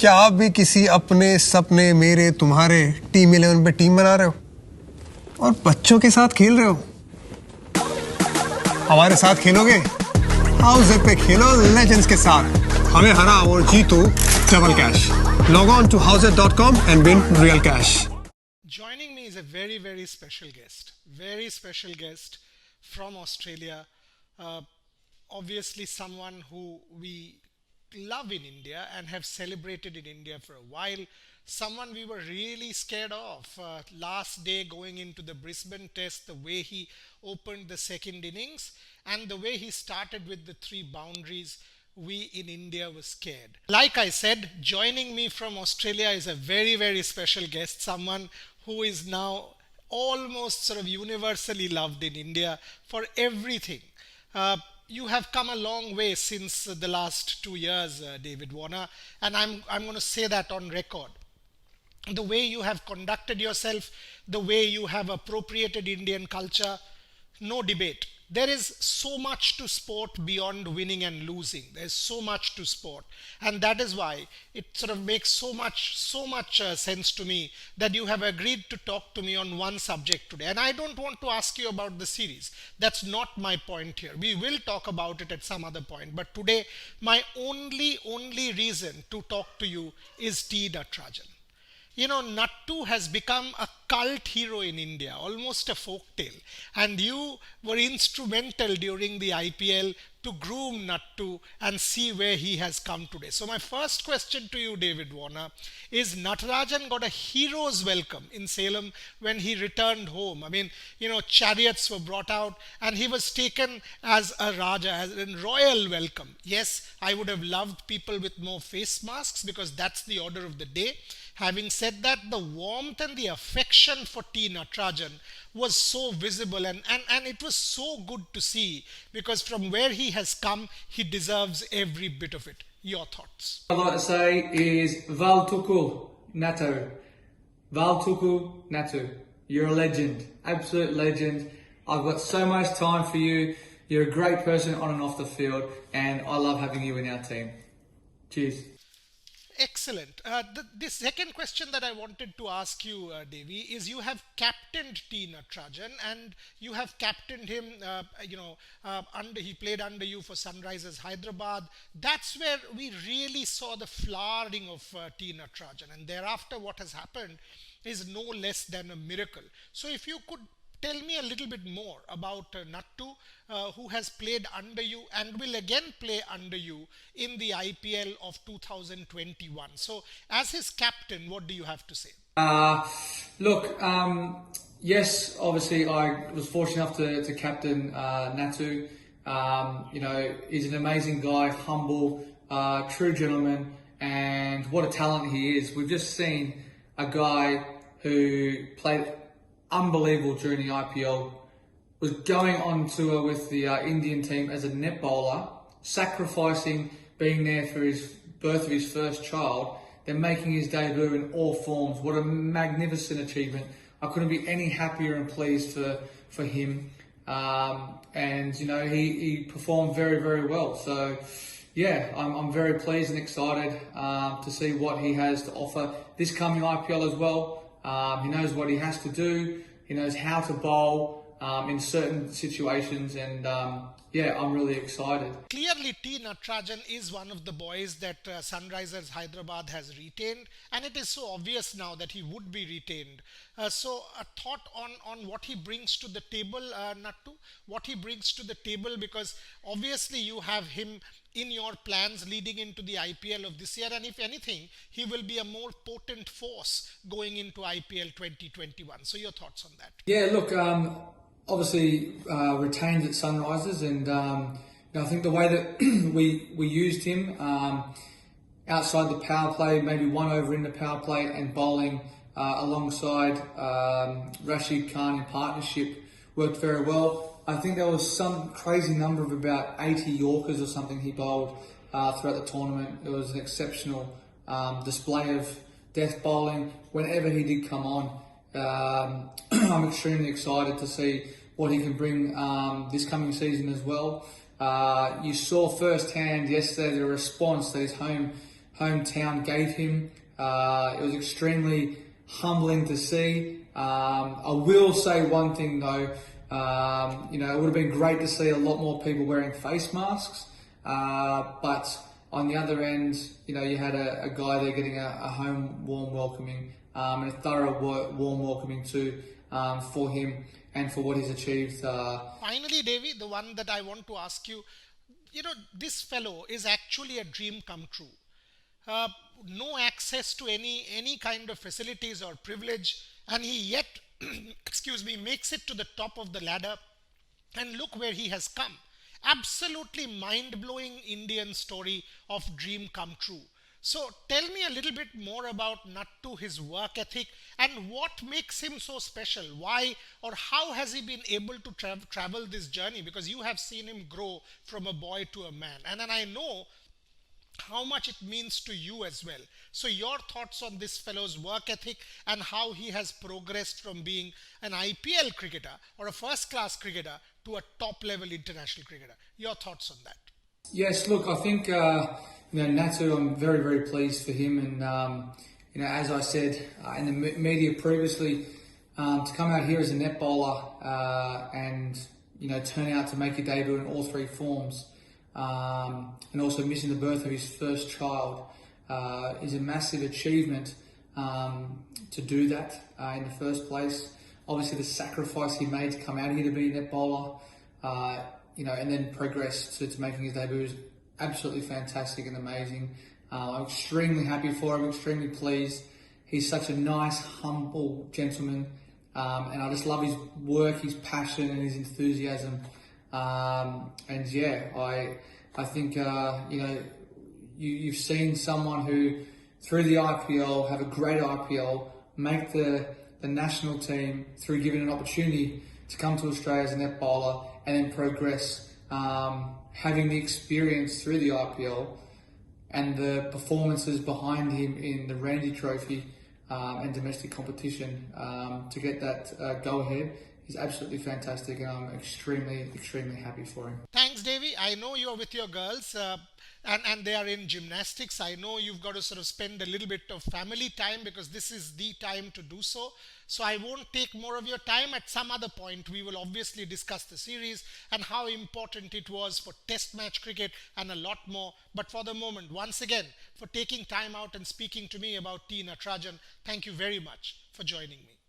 क्या आप भी किसी अपने सपने मेरे तुम्हारे टीम 11 पे टीम बना रहे हो और बच्चों के साथ खेल रहे हो? हमारे साथ खेलोगे? हाउस पे खेलो लेजेंड्स के साथ, हमें हराओ और जीतो double cash. Log on to houseit.com and win real cash. Joining me is a very, very special guest from Australia. Obviously someone who we love in India and have celebrated in India for a while. Someone we were really scared of. Last day going into the Brisbane test, the way he opened the second innings and the way he started with the 3 boundaries, we in India were scared. Like I said, joining me from Australia is a very, very special guest, someone who is now almost sort of universally loved in India for everything. You have come a long way since the last 2 years, David Warner, and I'm going to say that on record. The way you have conducted yourself, the way you have appropriated Indian culture, no debate. There is so much to sport beyond winning and losing. There's so much to sport. And that is why it sort of makes so much sense to me that you have agreed to talk to me on one subject today. And I don't want to ask you about the series. That's not my point here. We will talk about it at some other point. But today, my only reason to talk to you is T. Natarajan. You know, Nattu has become a cult hero in India, almost a folktale. And you were instrumental during the IPL to groom Nattu and see where he has come today. So my first question to you, David Warner, is Natarajan got a hero's welcome in Salem when he returned home. I mean, you know, chariots were brought out and he was taken as a Raja, as a royal welcome. Yes, I would have loved people with more face masks because that's the order of the day. Having said that, the warmth and the affection for T. Natarajan was so visible and it was so good to see because from where he has come, he deserves every bit of it. Your thoughts? What I'd like to say is Val Tuku Natu. Val Tuku Natu. You're a legend. Absolute legend. I've got so much time for you. You're a great person on and off the field and I love having you in our team. Cheers. Excellent. The second question that I wanted to ask you, Devi, is you have captained T. Natarajan and you have captained him, he played under you for Sunrisers Hyderabad. That's where we really saw the flowering of T. Natarajan, and thereafter what has happened is no less than a miracle. So if you could tell me a little bit more about Nattu, who has played under you and will again play under you in the IPL of 2021. So, as his captain, what do you have to say? Yes, obviously I was fortunate enough to captain Nattu. He's an amazing guy, humble, true gentleman, and what a talent he is. We've just seen a guy who played unbelievable during the IPL, was going on tour with the Indian team as a net bowler, sacrificing being there for his birth of his first child, then making his debut in all forms. What a magnificent achievement. I couldn't be any happier and pleased for him. He performed very, very well. So yeah, I'm very pleased and excited to see what he has to offer this coming IPL as well. He knows what he has to do. He knows how to bowl in certain situations, and I'm really excited. Clearly, T. Natarajan is one of the boys that Sunrisers Hyderabad has retained, and it is so obvious now that he would be retained. So, a thought on what he brings to the table, Nattu? What he brings to the table, because obviously you have him in your plans leading into the IPL of this year, and if anything, he will be a more potent force going into IPL 2021. So your thoughts on that? Yeah, look, obviously retained at Sunrisers, and I think the way that we used him outside the power play, maybe 1 over in the power play and bowling alongside Rashid Khan in partnership worked very well. I think there was some crazy number of about 80 Yorkers or something he bowled throughout the tournament. It was an exceptional display of death bowling whenever he did come on. I'm extremely excited to see what he can bring this coming season as well. You saw firsthand yesterday the response that his home hometown gave him. It was extremely humbling to see. I will say one thing though, it would have been great to see a lot more people wearing face masks, but on the other end, you had a guy there getting a home warm welcoming and a thorough warm welcoming too for him and for what he's achieved. Finally, Davy, the one that I want to ask you, this fellow is actually a dream come true. No access to any kind of facilities or privilege, and he yet, makes it to the top of the ladder, and look where he has come. Absolutely mind-blowing Indian story of dream come true. So tell me a little bit more about Nattu, his work ethic, and what makes him so special. Why or how has he been able to travel this journey? Because you have seen him grow from a boy to a man. And then I know how much it means to you as well. So your thoughts on this fellow's work ethic and how he has progressed from being an IPL cricketer or a first-class cricketer to a top-level international cricketer. Your thoughts on that? Yes, look, I think Nattu, I'm very, very pleased for him, and as I said in the media previously, to come out here as a net bowler and turn out to make a debut in all three forms, and also missing the birth of his first child is a massive achievement to do that in the first place. Obviously, the sacrifice he made to come out here to be a net bowler, and then progress to making his debut is absolutely fantastic and amazing. I'm extremely happy for him, extremely pleased. He's such a nice, humble gentleman, and I just love his work, his passion and his enthusiasm. I think, you've seen someone who, through the IPL, have a great IPL, make the national team through giving an opportunity to come to Australia as a net bowler and then progress, having the experience through the IPL and the performances behind him in the Ranji Trophy and domestic competition to get that go-ahead is absolutely fantastic, and I'm extremely, extremely happy for him. Thanks, Davy. I know you're with your girls and they are in gymnastics. I know you've got to sort of spend a little bit of family time because this is the time to do so. So I won't take more of your time. At some other point, we will obviously discuss the series and how important it was for test match cricket and a lot more. But for the moment, once again, for taking time out and speaking to me about T. Natarajan, thank you very much for joining me.